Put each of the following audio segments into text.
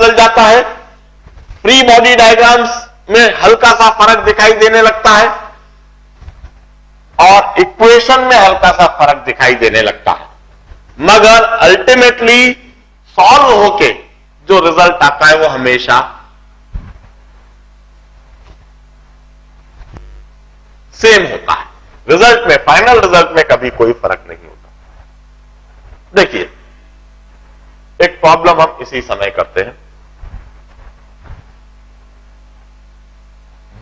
बदल जाता है, फ्री बॉडी डायग्राम्स में हल्का सा फर्क दिखाई देने लगता है और इक्वेशन में हल्का सा फर्क दिखाई देने लगता है, मगर अल्टीमेटली सॉल्व होके जो रिजल्ट आता है वो हमेशा सेम होता है। रिजल्ट में, फाइनल रिजल्ट में कभी कोई फर्क नहीं होता। देखिए, एक प्रॉब्लम हम इसी समय करते हैं।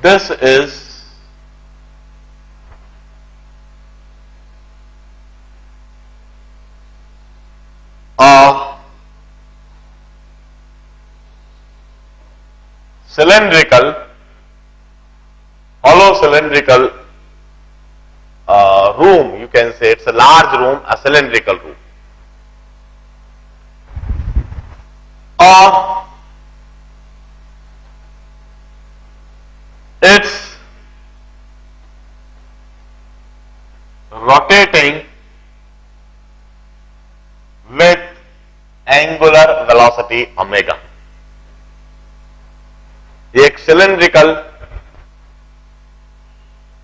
This is cylindrical, hollow cylindrical room. You can say it's a large room, a cylindrical room. It's rotating with angular velocity omega. ये एक सिलेंड्रिकल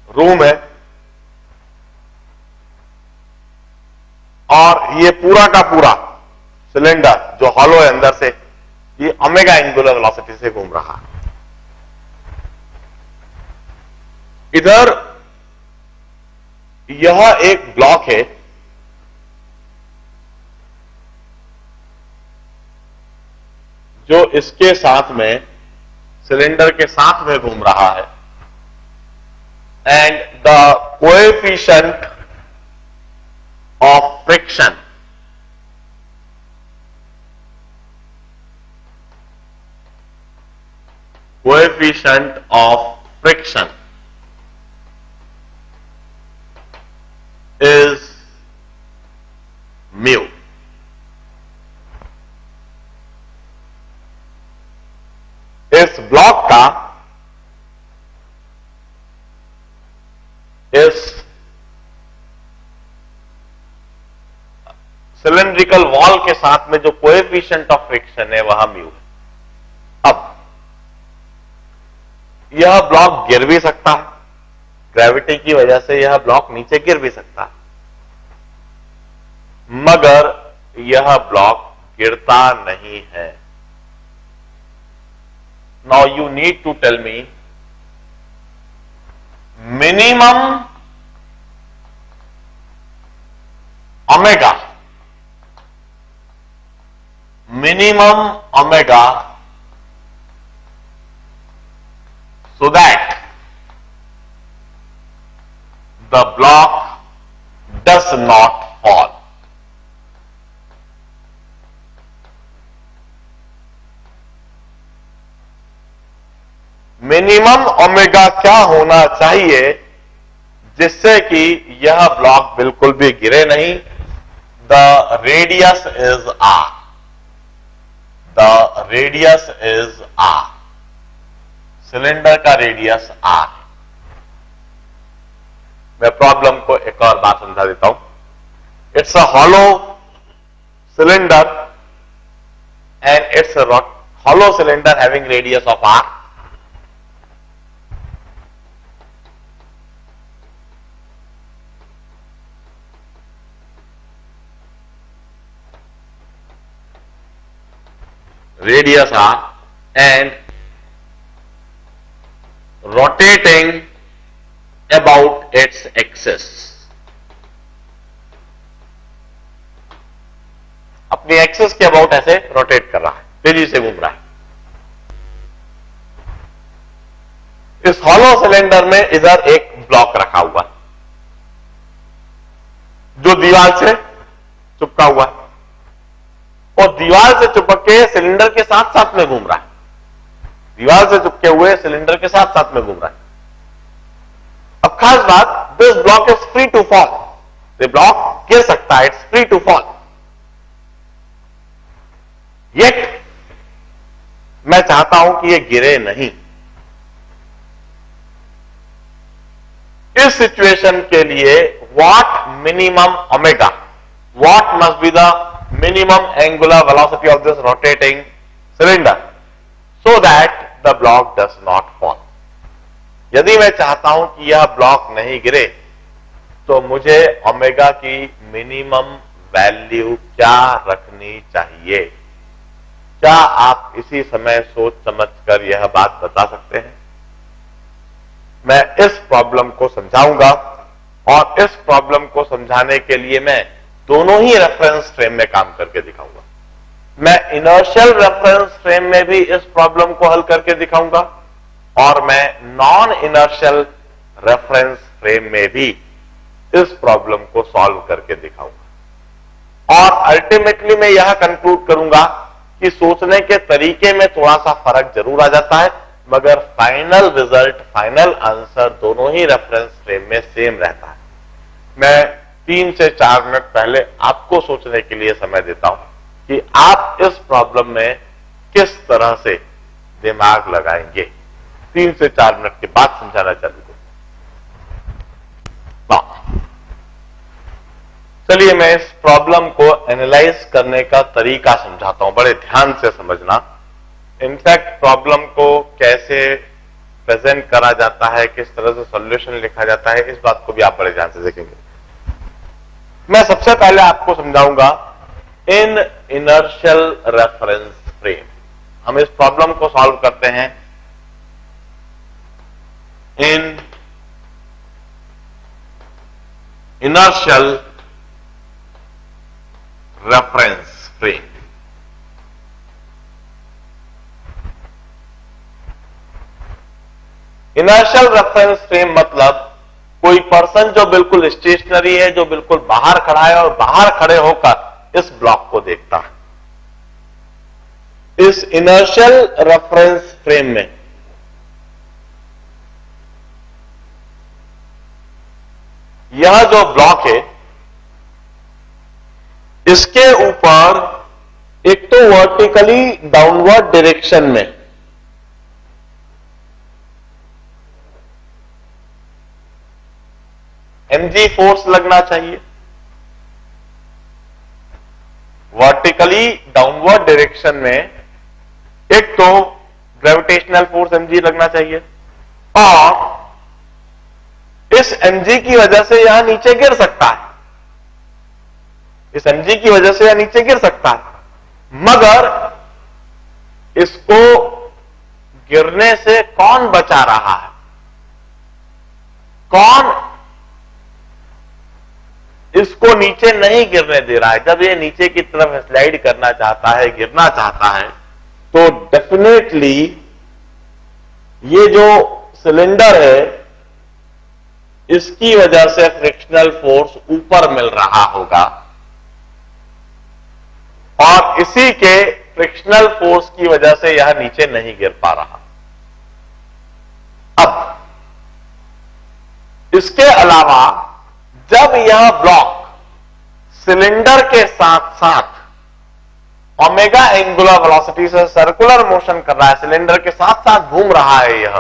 रूम है और ये पूरा का पूरा सिलेंडर जो हॉलो है अंदर से, ये ओमेगा एंगुलर वेलोसिटी से घूम रहा है। इधर यह एक ब्लॉक है जो इसके साथ में, सिलेंडर के साथ में घूम रहा है, and the coefficient of friction is mu. इस ब्लॉक का, इस सिलेंड्रिकल वॉल के साथ में जो कोएफिशिएंट ऑफ फ्रिक्शन है वह म्यू है। अब यह ब्लॉक गिर भी सकता है, ग्रेविटी की वजह से यह ब्लॉक नीचे गिर भी सकता है, मगर यह ब्लॉक गिरता नहीं है। Now you need to tell me minimum omega so that the block does not fall. Minimum omega क्या होना चाहिए जिससे कि यह ब्लॉक बिल्कुल भी गिरे नहीं? द radius is R, the radius is R, cylinder का रेडियस आर। मैं प्रॉब्लम को एक और बात समझा देता हूं। It's a hollow cylinder and it's a hollow cylinder having radius of R. Radius r and rotating about its axis, अपनी एक्सिस के अबाउट ऐसे रोटेट कर रहा है, तेजी से घूम रहा है। इस हॉलो सिलेंडर में इधर एक ब्लॉक रखा हुआ जो दीवार से चिपका हुआ है और दीवार से चिपक के सिलेंडर के साथ साथ में घूम रहा है, दीवार से चिपके हुए सिलेंडर के साथ साथ में घूम रहा है। अब खास बात, this block is free to fall, ये ब्लॉक गिर सकता है, it's free to fall. Yet मैं चाहता हूं कि ये गिरे नहीं। इस सिचुएशन के लिए what minimum omega, what must be the minimum angular velocity of this rotating cylinder, so that the block does not fall. यदि मैं चाहता हूं कि यह ब्लॉक नहीं गिरे तो मुझे ओमेगा की मिनिमम वैल्यू क्या रखनी चाहिए? क्या आप इसी समय सोच समझकर यह बात बता सकते हैं? मैं इस प्रॉब्लम को समझाऊंगा और इस प्रॉब्लम को समझाने के लिए मैं दोनों ही रेफरेंस फ्रेम में काम करके दिखाऊंगा। मैं इनर्शियल रेफरेंस फ्रेम में भी इस प्रॉब्लम को हल करके दिखाऊंगा और मैं नॉन इनर्शियल रेफरेंस फ्रेम में भी इस प्रॉब्लम को सॉल्व करके दिखाऊंगा। और अल्टीमेटली मैं यह कंक्लूड करूंगा कि सोचने के तरीके में थोड़ा सा फर्क जरूर आ जाता है, मगर फाइनल रिजल्ट, फाइनल आंसर दोनों ही रेफरेंस फ्रेम में सेम रहता है। मैं 3 से 4 मिनट पहले आपको सोचने के लिए समय देता हूं कि आप इस प्रॉब्लम में किस तरह से दिमाग लगाएंगे। 3 से 4 मिनट के बाद समझाना चालू करूं। चलिए मैं इस प्रॉब्लम को एनालाइज करने का तरीका समझाता हूं, बड़े ध्यान से समझना। इनफैक्ट प्रॉब्लम को कैसे प्रेजेंट करा जाता है, किस तरह से सॉल्यूशन लिखा जाता है, इस बात को भी आप बड़े ध्यान से देखेंगे। मैं सबसे पहले आपको समझाऊंगा इन इनर्शियल रेफरेंस फ्रेम। हम इस प्रॉब्लम को सॉल्व करते हैं in inertial reference frame. Inertial reference frame मतलब कोई पर्सन जो बिल्कुल स्टेशनरी है, जो बिल्कुल बाहर खड़ा है और बाहर खड़े होकर इस ब्लॉक को देखता है। इस इनर्शियल रेफरेंस फ्रेम में यह जो ब्लॉक है, इसके ऊपर एक तो वर्टिकली डाउनवर्ड डायरेक्शन में mg फोर्स लगना चाहिए, वर्टिकली डाउनवर्ड डायरेक्शन में एक तो ग्रेविटेशनल फोर्स mg लगना चाहिए और इस mg की वजह से यह नीचे गिर सकता है। इस mg की वजह से यह नीचे गिर सकता है, मगर इसको गिरने से कौन बचा रहा है? कौन इसको नीचे नहीं गिरने दे रहा है? जब ये नीचे की तरफ स्लाइड करना चाहता है, गिरना चाहता है, तो डेफिनेटली ये जो सिलेंडर है इसकी वजह से फ्रिक्शनल फोर्स ऊपर मिल रहा होगा और इसी के फ्रिक्शनल फोर्स की वजह से यह नीचे नहीं गिर पा रहा। अब इसके अलावा जब यह ब्लॉक सिलेंडर के साथ साथ ओमेगा एंगुलर वेलोसिटी से सर्कुलर मोशन कर रहा है, सिलेंडर के साथ साथ घूम रहा है यह,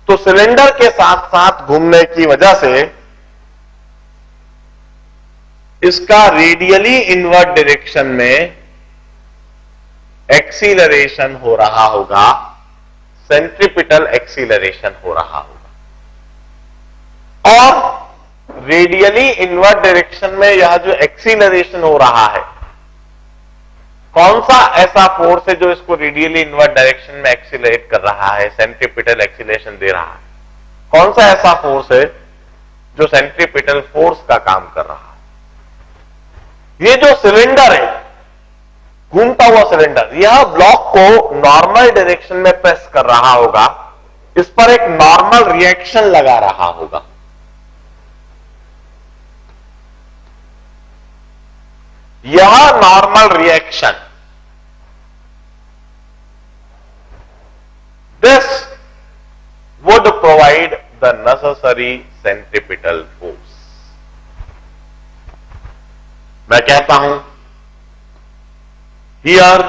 तो सिलेंडर के साथ साथ घूमने की वजह से इसका रेडियली इनवर्ट डायरेक्शन में एक्सीलरेशन हो रहा होगा, सेंट्रीपिटल एक्सीलरेशन हो रहा होगा। और रेडियली इनवर्ट डायरेक्शन में यह जो एक्सीलरेशन हो रहा है, कौन सा ऐसा फोर्स है जो इसको रेडियली इनवर्ट डायरेक्शन में एक्सीलरेट कर रहा है, सेंट्रीपिटल एक्सीलरेशन दे रहा है? कौन सा ऐसा फोर्स है जो सेंट्रीपिटल फोर्स का काम कर रहा है? ये जो सिलेंडर है, घूमता हुआ सिलेंडर, यह ब्लॉक को नॉर्मल डायरेक्शन में प्रेस कर रहा होगा, इस पर एक नॉर्मल रिएक्शन लगा रहा होगा। यह normal reaction, this would provide the necessary centripetal force. मैं कहता हूं here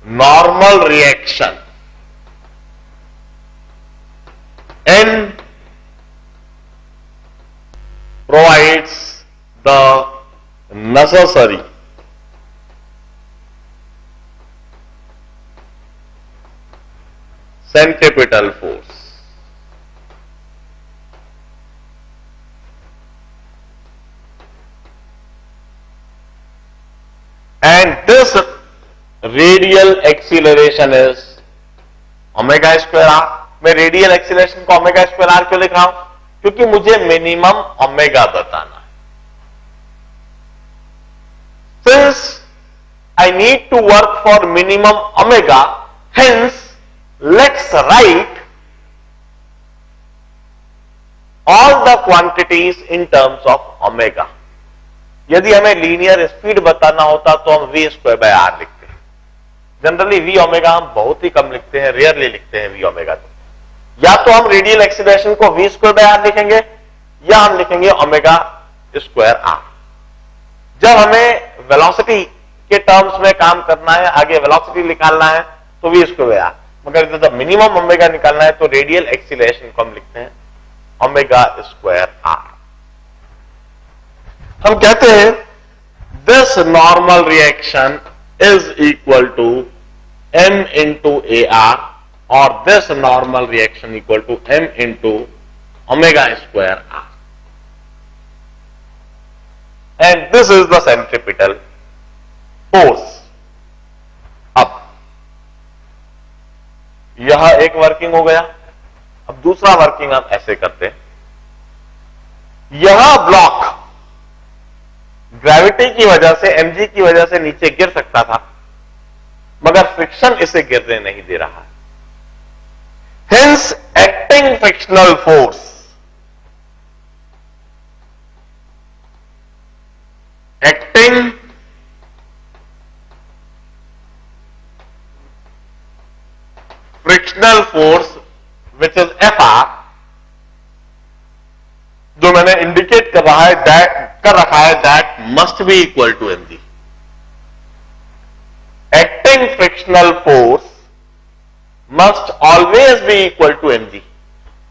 normal reaction N provides the necessary centripetal force. And this radial acceleration is omega square R. मैं रेडियल एक्सीलरेशन को ओमेगा स्क्वायर आर क्यों लिख रहा हूं? क्योंकि मुझे मिनिमम ओमेगा बताना है. Since I need to work for minimum omega, hence let's write all the quantities in terms of omega. यदि हमें लीनियर स्पीड बताना होता तो हम v स्क्वायर बाय आर लिखते हैं. जनरली v ओमेगा हम बहुत ही कम लिखते हैं, रेयरली लिखते हैं v ओमेगा. या तो हम रेडियल एक्सीलरेशन को v स्क्वायर बाय आर लिखेंगे या हम लिखेंगे ओमेगा स्क्वायर आर. जब हमें वेलोसिटी के टर्म्स में काम करना है, आगे वेलोसिटी निकालना है तो v स्क्वायर बाय आर. मगर जब मिनिमम ओमेगा निकालना है तो रेडियल एक्सीलरेशन को हम लिखते हैं ओमेगा स्क्वायर आर. हम कहते हैं this normal reaction is equal to m into a r और this normal reaction equal to m into omega square r. And this is the centripetal force. अब यह एक वर्किंग हो गया. अब दूसरा वर्किंग हम ऐसे करते हैं. यह ब्लॉक ग्रेविटी की वजह से, mg की वजह से नीचे गिर सकता था, मगर फ्रिक्शन इसे गिरने नहीं दे रहा है. Hence acting frictional force acting frictional force which is Fr, जो मैंने इंडिकेट कर रखा है that must be equal to mg. Acting frictional force must always be equal to mg.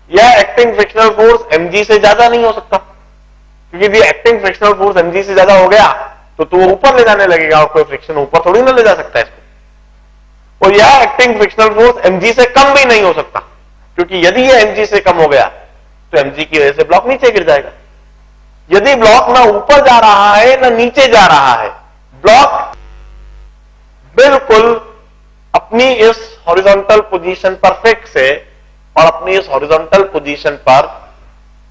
यह एक्टिंग फ्रिक्शनल फोर्स mg से ज्यादा नहीं हो सकता, क्योंकि यदि एक्टिंग फ्रिक्शनल फोर्स mg से ज्यादा हो गया तो वो ऊपर ले जाने लगेगा और कोई फ्रिक्शन ऊपर थोड़ी ना ले जा सकता है इसको. और यह एक्टिंग फ्रिक्शनल फोर्स mg से कम भी नहीं हो सकता, क्योंकि यदि यह mg से कम हो गया तो mg की वजह से ब्लॉक नीचे गिर जाएगा. यदि ब्लॉक ना ऊपर जा रहा है ना नीचे जा रहा है, ब्लॉक बिल्कुल अपनी इस हॉरिजॉन्टल पोजीशन पर फिक्स है और अपनी इस हॉरिजॉन्टल पोजीशन पर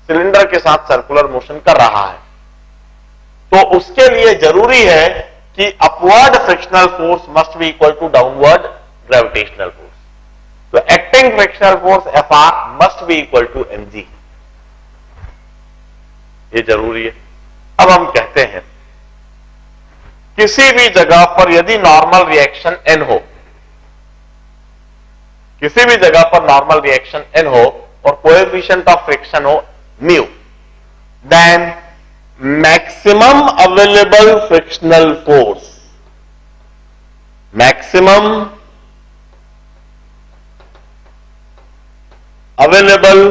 सिलेंडर के साथ सर्कुलर मोशन कर रहा है, तो उसके लिए जरूरी है कि upward frictional force must be equal to downward gravitational force. तो acting frictional force Fr must be equal to mg. ये जरूरी है. अब हम कहते हैं किसी भी जगह पर यदि नॉर्मल रिएक्शन n हो, किसी भी जगह पर नॉर्मल रिएक्शन n हो और कोएफिशिएंट ऑफ फ्रिक्शन हो mu, then maximum available frictional force, maximum available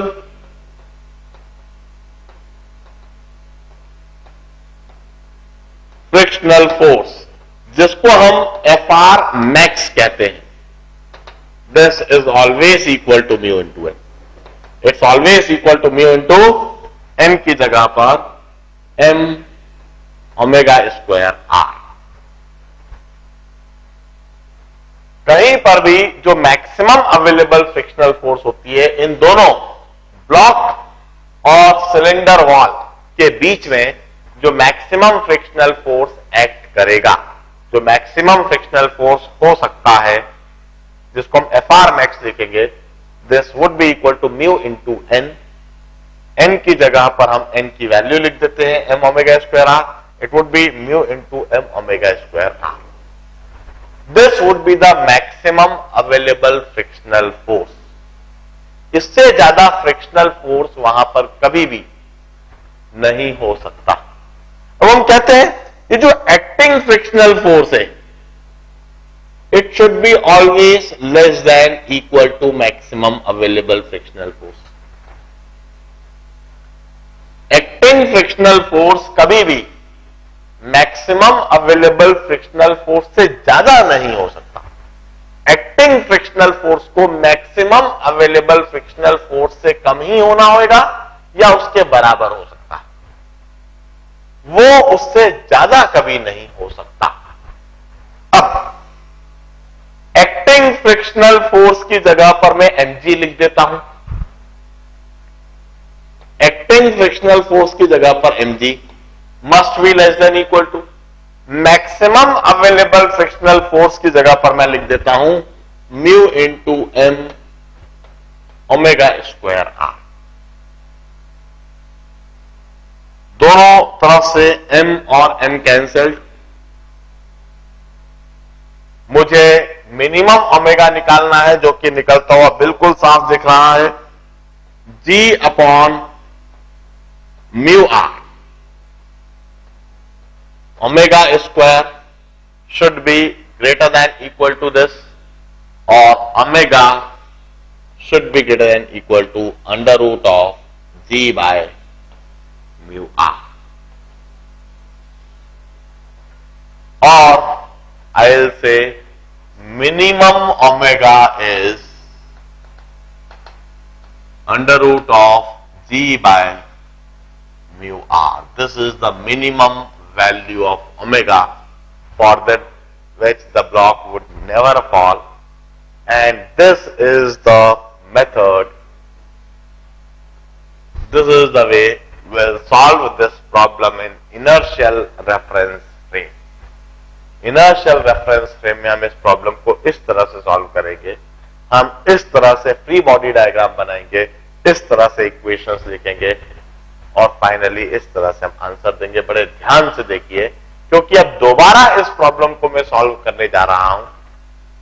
frictional force, जिसको हम Fr मैक्स कहते हैं, this is always equal to mu into N. It's always equal to mu into N की जगह पर m ओमेगा स्क्वायर आर. कहीं पर भी जो मैक्सिमम अवेलेबल फ्रिक्शनल फोर्स होती है, इन दोनों ब्लॉक और सिलेंडर वॉल के बीच में जो मैक्सिमम फ्रिक्शनल फोर्स एक्ट करेगा, जो मैक्सिमम फ्रिक्शनल फोर्स हो सकता है, जिसको हम Fr मैक्स लिखेंगे, this would be equal to mu into N. N की जगह पर हम एन की वैल्यू लिख देते हैं m omega square R. It would be mu into m omega square R. This would be the maximum available frictional force. इससे ज्यादा फ्रिक्शनल फोर्स वहां पर कभी भी नहीं हो सकता. अब हम कहते हैं ये जो एक्टिंग फ्रिक्शनल फोर्स है, it should be always less than equal to maximum available frictional force. Acting frictional force कभी भी मैक्सिमम अवेलेबल फ्रिक्शनल फोर्स से ज्यादा नहीं हो सकता. एक्टिंग फ्रिक्शनल फोर्स उसको मैक्सिमम अवेलेबल फ्रिक्शनल फोर्स से कम ही होना होगा या उसके बराबर हो सकता है, वो उससे ज्यादा कभी नहीं हो सकता। अब एक्टिंग फ्रिक्शनल फोर्स की जगह पर मैं mg लिख देता हूं। एक्टिंग फ्रिक्शनल फोर्स की जगह पर mg must be less than equal to maximum available frictional force की जगह पर मैं लिख देता हूं mu into M omega square R. दोनों तरफ से m और n कैंसल्ड, मुझे मिनिमम ओमेगा निकालना है जो कि निकलता हुआ बिल्कुल साफ दिख रहा है, g upon mu r. Omega square should be greater than equal to this और omega should be greater than equal to under root of g by mu r. और I'll say minimum omega is under root of g by mu r. This is the minimum value of omega for that which the block would never fall, and this is the method, this is the way we'll solve this problem in inertial reference frame. Inertial reference frame में हम इस problem को इस तरह से solve करेंगे, हम इस तरह से फ्री बॉडी डायग्राम बनाएंगे, इस तरह से इक्वेशंस लिखेंगे और फाइनली इस तरह से हम आंसर देंगे। बड़े ध्यान से देखिए क्योंकि अब दोबारा इस प्रॉब्लम को मैं सॉल्व करने जा रहा हूं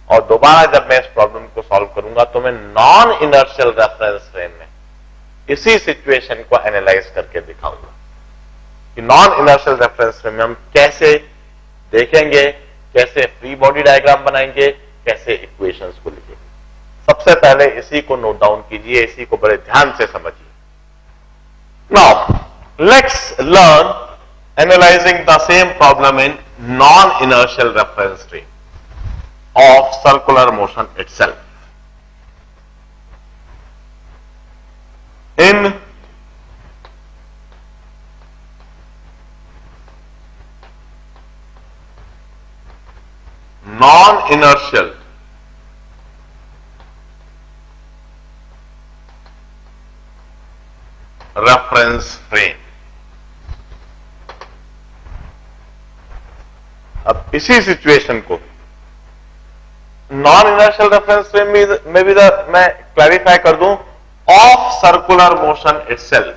और दोबारा जब मैं इस प्रॉब्लम को सॉल्व करूंगा तो मैं नॉन इनर्शियल रेफरेंस फ्रेम में इसी सिचुएशन को एनालाइज करके दिखाऊंगा कि नॉन इनर्शियल रेफरेंस फ्रेम में हम कैसे देखेंगे, कैसे फ्री बॉडी डायग्राम बनाएंगे, कैसे इक्वेशंस को लिखेंगे। सबसे पहले इसी को नोट डाउन कीजिए, इसी को बड़े ध्यान से समझिए। Now let's learn analysing the same problem in non inertial reference frame of circular motion itself. In non-inertial reference frame, अब इसी सिचुएशन को नॉन इनर्शियल रेफरेंस फ्रेम में भी मैं क्लैरिफाई कर दूं of circular motion itself.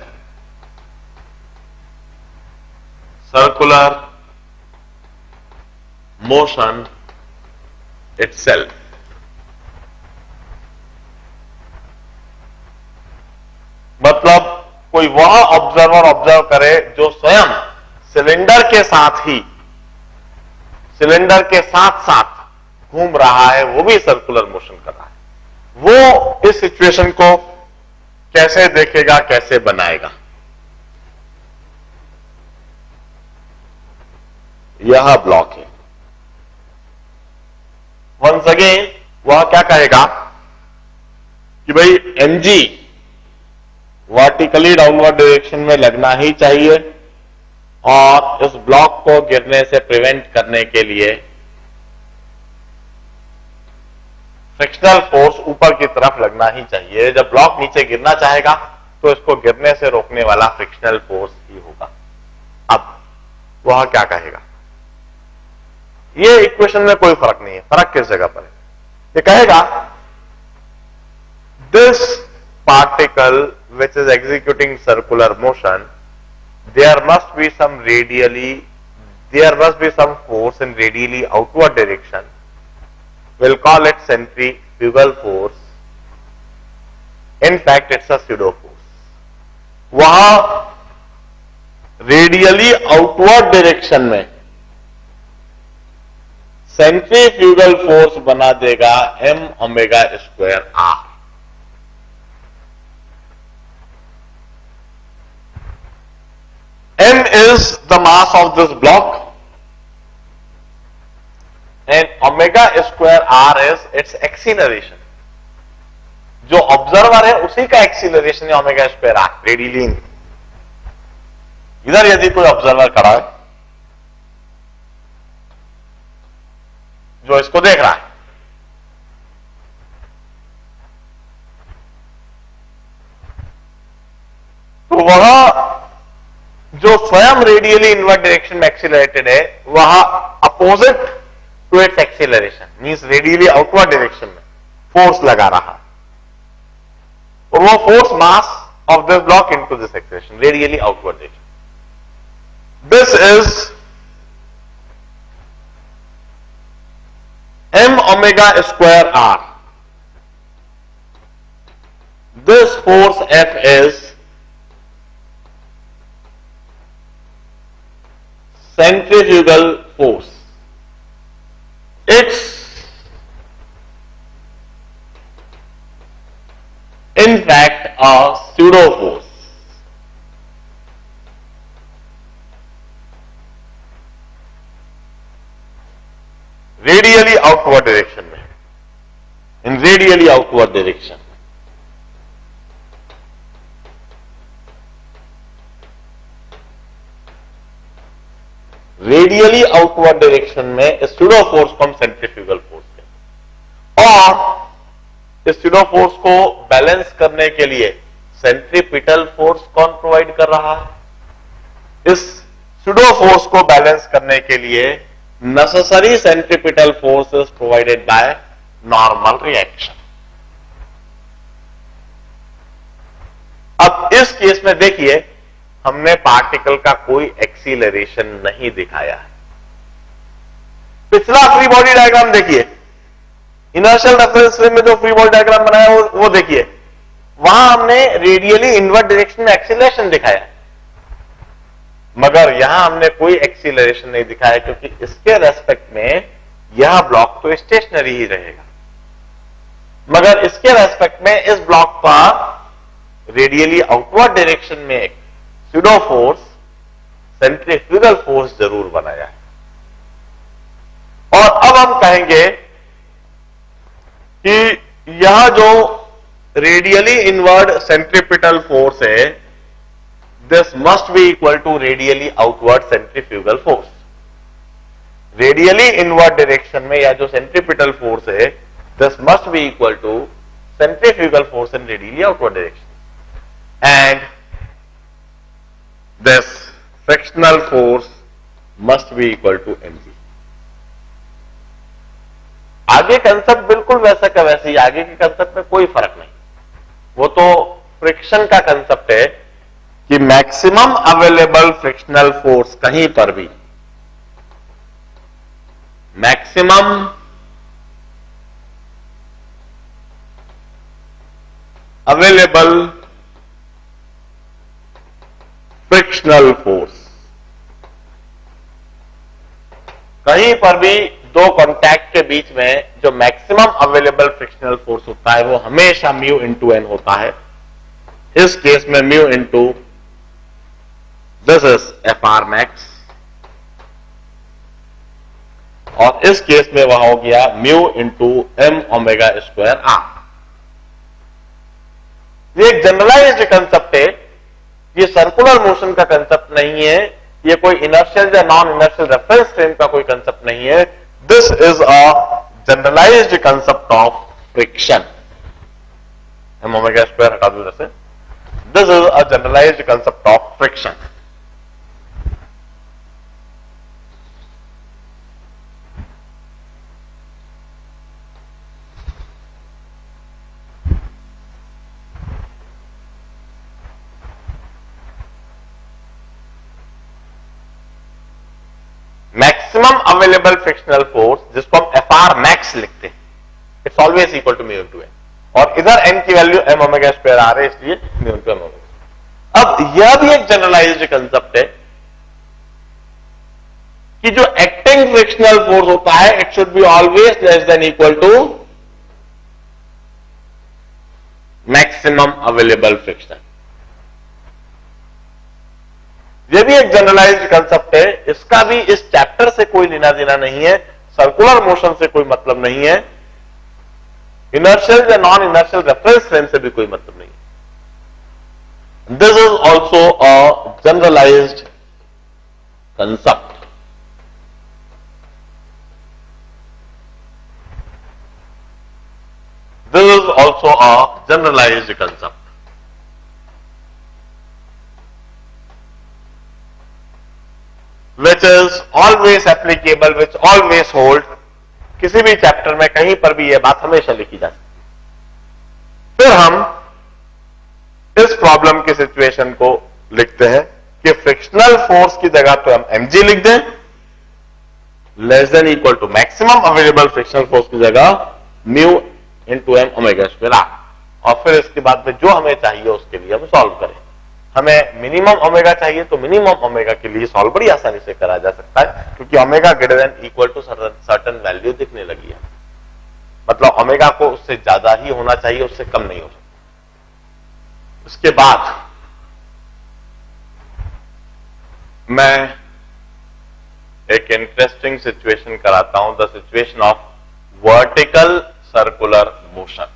Circular motion itself, मतलब कोई वह ऑब्जर्वर ऑब्जर्व करे जो स्वयं सिलेंडर के साथ साथ घूम रहा है, वो भी सर्कुलर मोशन कर रहा है। वो इस सिचुएशन को कैसे देखेगा, कैसे बनाएगा? यह ब्लॉक है। वंस अगेन वह क्या कहेगा कि भाई mg वर्टिकली डाउनवर्ड डायरेक्शन में लगना ही चाहिए और इस ब्लॉक को गिरने से प्रिवेंट करने के लिए फ्रिक्शनल फोर्स ऊपर की तरफ लगना ही चाहिए। जब ब्लॉक नीचे गिरना चाहेगा तो इसको गिरने से रोकने वाला फ्रिक्शनल फोर्स ही होगा। अब वह क्या कहेगा? ये इक्वेशन में कोई फर्क नहीं है। फर्क किस जगह पर है? ये कहेगा this particle which is executing circular motion, there must be some force in radially outward direction, we'll call it centrifugal force. In fact, it's a pseudo force. वहां रेडियली आउटवर्ड डायरेक्शन में सेंट्रीफ्यूगल फोर्स बना देगा m omega square r। m is the mass of this block and omega square r is its acceleration. जो observer है उसी का acceleration है omega square are radially. इधर यदि कोई ऑब्जर्वर खड़ा है जो इसको देख रहा है, तो वह जो स्वयं रेडियली इनवर्ट डायरेक्शन में एक्सीलरेटेड है वह opposite to its acceleration means radially outward direction में फोर्स लगा रहा, और वो force mass of this block into this acceleration radially outward direction. This is m omega square r. This force F is centrifugal force. It's in fact a pseudo force. Radially outward direction में, in radially outward direction. Radially outward direction में इस pseudo force को हम centrifugal force कहते हैं, और इस pseudo force को बैलेंस करने के लिए सेंट्रीपिटल फोर्स कौन प्रोवाइड कर रहा है? इस स्यूडो फोर्स को बैलेंस करने के लिए necessary centripetal force is provided by normal reaction. अब इस केस में देखिए हमने पार्टिकल का कोई एक्सीलरेशन नहीं दिखाया है। पिछला फ्री बॉडी डायग्राम देखिए, इनर्शियल रेफरेंस फ्रेम में जो फ्री बॉडी डायग्राम बनाया वो देखिए, वहां हमने रेडियली इनवर्ट डायरेक्शन में एक्सीलरेशन दिखाया, मगर यहां हमने कोई एक्सीलरेशन नहीं दिखाया क्योंकि इसके रेस्पेक्ट में यह ब्लॉक तो स्टेशनरी ही रहेगा, मगर इसके रेस्पेक्ट में इस ब्लॉक का रेडियली आउटवर्ड डायरेक्शन में एक स्यूडो फोर्स सेंट्रीफ्यूगल फोर्स जरूर बनाया है। और अब हम कहेंगे कि यह जो रेडियली इनवर्ड सेंट्रीपिटल फोर्स है, this must be equal to radially outward centrifugal force. Radially inward direction में यह जो centripetal force है, this must be equal to centrifugal force in radially outward direction. And this frictional force must be equal to mg. आगे concept बिल्कुल वैसा का वैसे ही, आगे के कंसेप्ट में कोई फर्क नहीं, वो तो फ्रिक्शन का कंसेप्ट है कि मैक्सिमम अवेलेबल फ्रिक्शनल फोर्स कहीं पर भी, मैक्सिमम अवेलेबल फ्रिक्शनल फोर्स, कहीं पर भी दो कॉन्टैक्ट के बीच में जो मैक्सिमम अवेलेबल फ्रिक्शनल फोर्स होता है वो हमेशा म्यू इंटू एन होता है। इस केस में mu into this is F R max, और इस केस में वह हो गया mu into M omega square R. ये एक जनरलाइज्ड कंसेप्ट है, ये सर्कुलर मोशन का कंसेप्ट नहीं है, ये कोई इनर्शियल या नॉन इनर्शियल रेफरेंस फ्रेम का कोई कंसेप्ट नहीं है। This is a generalized concept of friction. M omega square हटा दो जैसे, this is a generalized concept of friction. Maximum available frictional force जिसको हम एफ आर मैक्स लिखते हैं, it's always equal to mu into N, और इधर N की वैल्यू एम ओमेगा स्क्वायर आ रहा है इसलिए म्यू इंटू एम ओमेगा। अब यह भी एक जनरलाइज्ड कंसेप्ट है कि जो एक्टिंग फ्रिक्शनल फोर्स होता है it should be always less than equal to maximum available friction. यह भी एक जनरलाइज्ड कंसेप्ट है, इसका भी इस चैप्टर से कोई लेना देना नहीं है, सर्कुलर मोशन से कोई मतलब नहीं है। इनर्शियल या नॉन इनर्शियल रेफरेंस फ्रेम से भी कोई मतलब नहीं है। This is also a generalized concept. This is also a generalized concept. Which is always applicable, which always hold। किसी भी चैप्टर में कहीं पर भी यह बात हमेशा लिखी जा सकती। फिर हम इस प्रॉब्लम की सिचुएशन को लिखते हैं कि फ्रिक्शनल फोर्स की जगह तो हम mg लिख दें, less than equal to maximum available frictional force की जगह mu into M omega square R, और फिर इसके बाद में जो हमें चाहिए उसके लिए हम सॉल्व करें। हमें मिनिमम ओमेगा चाहिए तो मिनिमम ओमेगा के लिए सॉल्व बड़ी आसानी से करा जा सकता है, क्योंकि omega greater than equal to certain value दिखने लगी है। मतलब ओमेगा को उससे ज्यादा ही होना चाहिए, उससे कम नहीं हो सकता। उसके बाद मैं एक इंटरेस्टिंग सिचुएशन कराता हूं, the situation of vertical circular motion.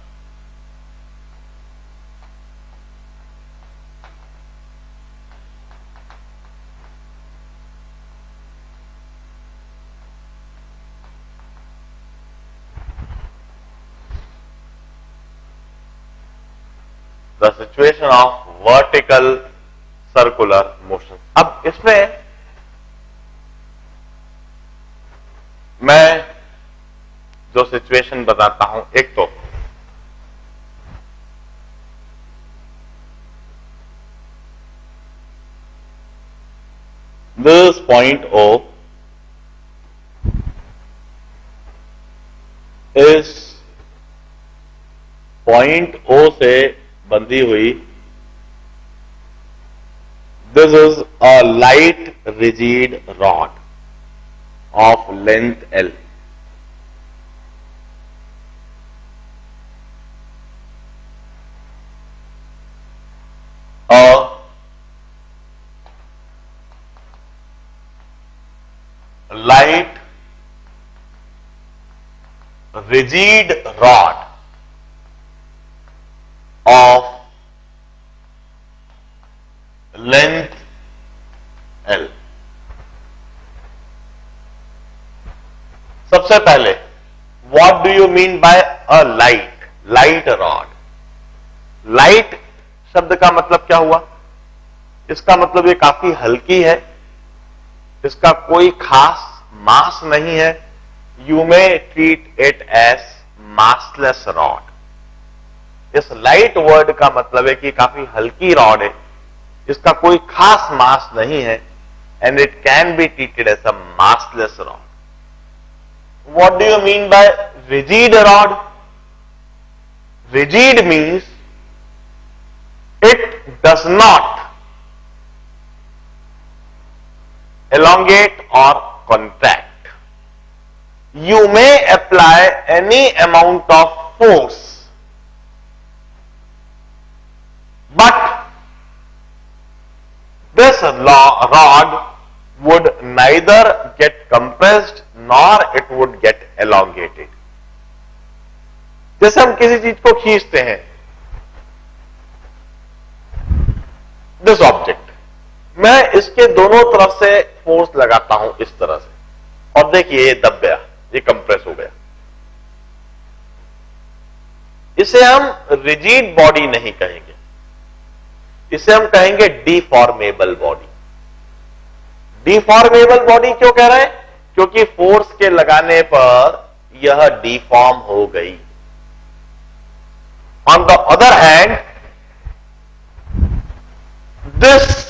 The situation of vertical circular motion. अब इसमें मैं जो सिचुएशन बताता हूं, एक तो दिस पॉइंट ओ इस पॉइंट ओ से बंधी हुई, this is a light rigid rod of length L. Light rigid rod of length L। सबसे पहले what do you mean by a light rod? Light शब्द का मतलब क्या हुआ? इसका मतलब ये काफी हल्की है, इसका कोई खास मास नहीं है। You may treat it as massless rod. इस लाइट वर्ड का मतलब है कि काफी हल्की रॉड है, इसका कोई खास मास नहीं है, and it can be treated as a massless rod. What do you mean by rigid rod? Rigid means it does not elongate or contract. You may apply any amount of force, but this rod would neither get compressed nor it would get elongated. जैसे हम किसी चीज को खींचते हैं, this object, मैं इसके दोनों तरफ से फोर्स लगाता हूं इस तरह से, और देखिए ये दब गया, ये कंप्रेस हो गया। इसे हम रिजिड बॉडी नहीं कहेंगे, इसे हम कहेंगे डिफॉर्मेबल बॉडी। डिफॉर्मेबल बॉडी क्यों कह रहे हैं? क्योंकि फोर्स के लगाने पर यह डिफॉर्म हो गई। On the other hand, this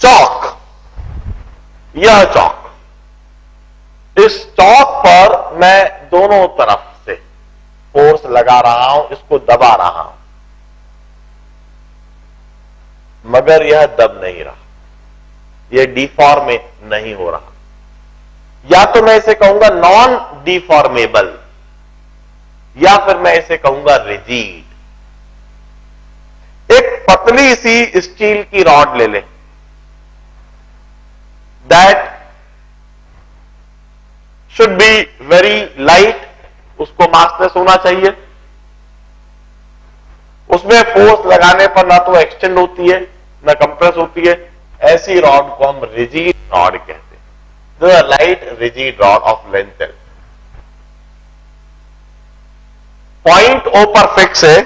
chalk, यह चौक, इस चौक पर मैं दोनों तरफ से फोर्स लगा रहा हूं, इसको दबा रहा हूं, मगर यह दब नहीं रहा, यह डिफॉर्म नहीं हो रहा। या तो मैं इसे कहूंगा नॉन डिफॉर्मेबल, या फिर मैं इसे कहूंगा रिजिड। एक पतली सी स्टील की रॉड ले लें, शुड बी वेरी लाइट, उसको मासलेस होना चाहिए, उसमें फोर्स लगाने पर ना तो एक्सटेंड होती है ना कंप्रेस होती है, ऐसी रॉड को हम रिजिड रॉड कहते हैं, light rigid rod of length L. Point O पर फिक्स है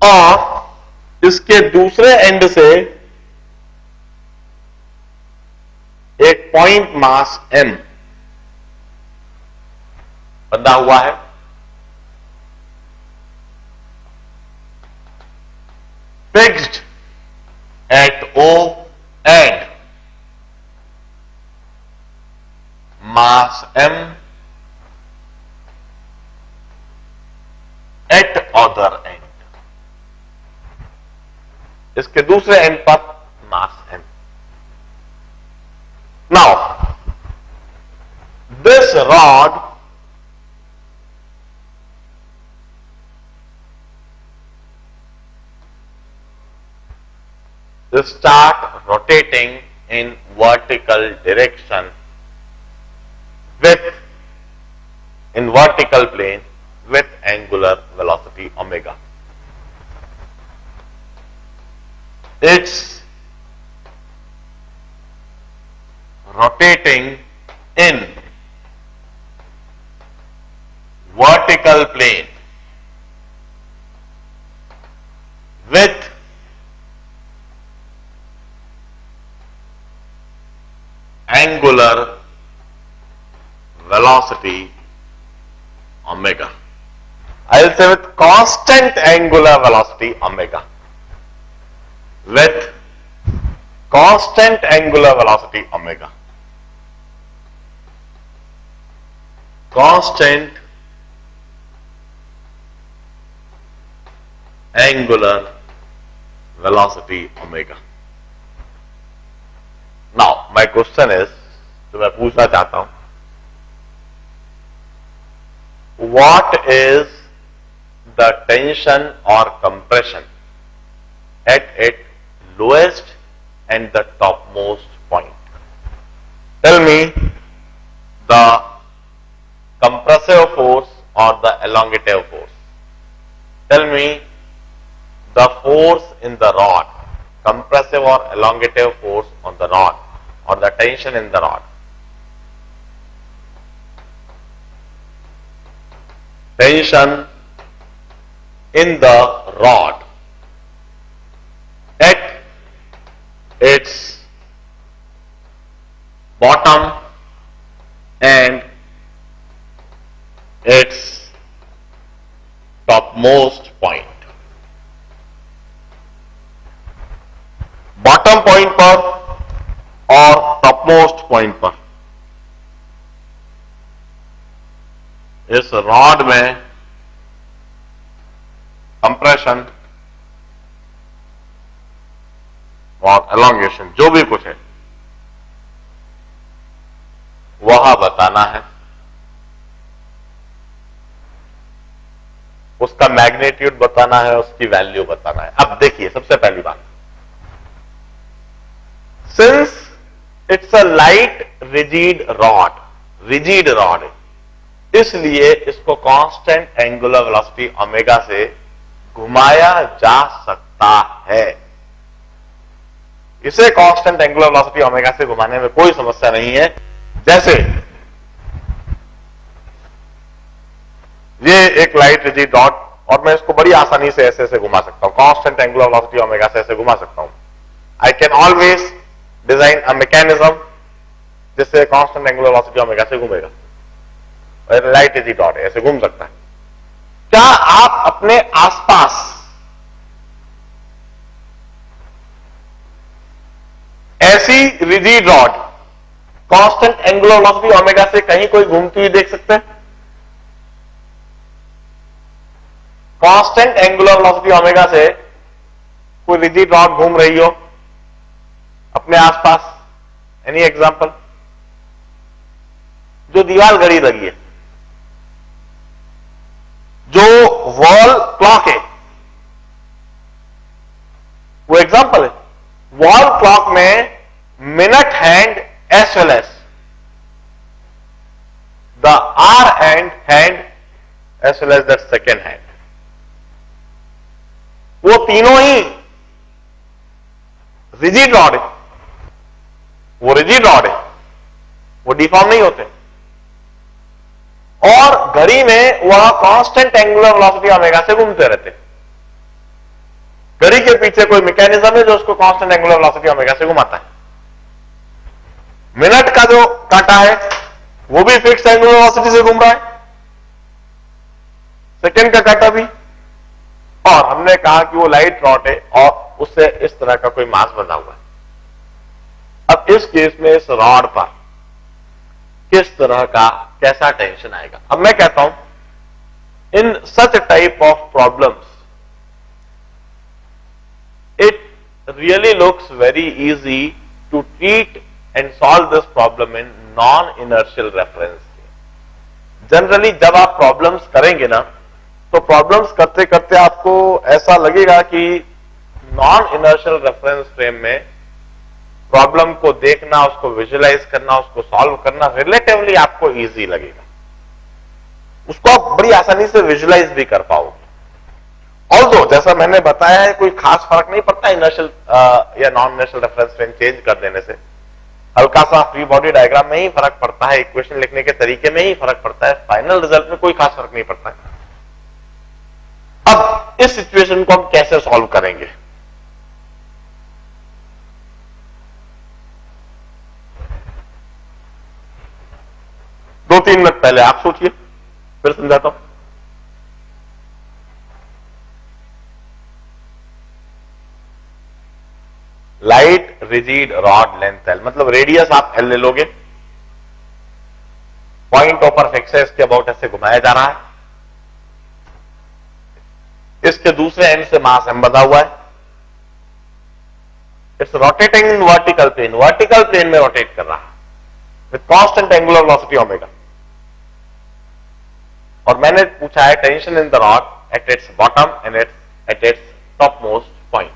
और इसके दूसरे एंड से एक पॉइंट मास एम बंधा हुआ है। Fixed at O and mass m at other end, इसके दूसरे एंड पर mass m. Now this rod start rotating in vertical direction with in vertical plane with angular velocity omega. It's rotating in vertical plane with angular velocity omega. I'll say with constant angular velocity omega. With constant angular velocity omega. Constant angular velocity omega. Now, my question is, जो मैं पूछना चाहता हूं, what is the tension or compression at its lowest and the topmost point? Tell me the compressive force or the elongative force. Tell me the force in the rod, compressive or elongative force on the rod, or the tension in the rod. Tension in the rod at its bottom and its topmost point. Bottom point पर और topmost point पर इस rod में compression और elongation जो भी कुछ है वह बताना है, उसका मैग्नीट्यूड बताना है, उसकी वैल्यू बताना है। अब देखिए, सबसे पहली बात, since it's a light rigid rod, इसलिए इसको कांस्टेंट एंगुलर वेलोसिटी ओमेगा से घुमाया जा सकता है। इसे कांस्टेंट एंगुलर वेलोसिटी ओमेगा से घुमाने में कोई समस्या नहीं है। जैसे ये एक लाइट रिजिड रॉड और मैं इसको बड़ी आसानी से ऐसे घुमा सकता हूं, कांस्टेंट एंगुलर वेलोसिटी ओमेगा से ऐसे घुमा सकता हूं। I can always design a mechanism जिससे कांस्टेंट एंगुलर वेलोसिटी ओमेगा से घूमेगा। लाइट रिजिड रॉड ऐसे घूम सकता है। क्या आप अपने आसपास ऐसी rigid rod constant angular velocity omega से कहीं कोई घूमती हुई देख सकते हैं? कांस्टेंट एंगुलर वेलोसिटी ओमेगा से कोई रिजिड रॉड घूम रही हो अपने आसपास? Any example? जो दीवार गड़ी लगी है, जो वॉल क्लॉक है, वो एग्जांपल है। वॉल क्लॉक में minute hand as well as the R hand as well as that second hand. वो तीनों ही रिजिड रॉड है, वो रिजिड रॉड है, वो डिफॉर्म नहीं होते। और घड़ी में वह कांस्टेंट एंगुलर वेलोसिटी ओमेगा से घूमते रहते। घड़ी के पीछे कोई मैकेनिज्म है जो उसको कांस्टेंट एंगुलर वेलोसिटी ओमेगा से घुमाता है। मिनट का जो कांटा है वो भी फिक्स एंगुलर वेलोसिटी से घूम रहा है, सेकंड का कांटा भी। और हमने कहा कि वो लाइट रॉड है और उससे इस तरह का कोई मास बना हुआ है। अब इस केस में इस रॉड पर किस तरह का कैसा टेंशन आएगा? अब मैं कहता हूं in such type of problems it really looks very easy to treat and solve this problem in non-inertial reference. Generally जब आप प्रॉब्लम्स करेंगे ना तो प्रॉब्लम्स करते करते आपको ऐसा लगेगा कि नॉन इनर्शियल रेफरेंस फ्रेम में प्रॉब्लम को देखना, उसको विजुअलाइज करना, उसको सॉल्व करना रिलेटिवली आपको इजी लगेगा। उसको आप बड़ी आसानी से विजुअलाइज भी कर पाओगे। ऑल्दो जैसा मैंने बताया है कोई खास फर्क नहीं पड़ता इनर्शियल या non inertial reference frame change कर देने से। हल्का सा फ्री बॉडी डायग्राम में ही फर्क पड़ता है, इक्वेशन लिखने के तरीके में ही फर्क पड़ता है, फाइनल रिजल्ट में कोई खास फर्क नहीं पड़ता है। अब इस सिचुएशन को हम कैसे सॉल्व करेंगे? दो तीन मिनट पहले आप सोचिए, फिर समझाता हूं। Light rigid rod length L, मतलब रेडियस आप एल ले लोगे, पॉइंट ऑफ फिक्स है, इसके अबाउट ऐसे घुमाया जा रहा है, इसके दूसरे एंड से मास एम बंधा हुआ है, it's rotating in vertical plane में रोटेट कर रहा है with constant angular velocity omega. और मैंने पूछा है tension in the rod at its bottom end at its top most point.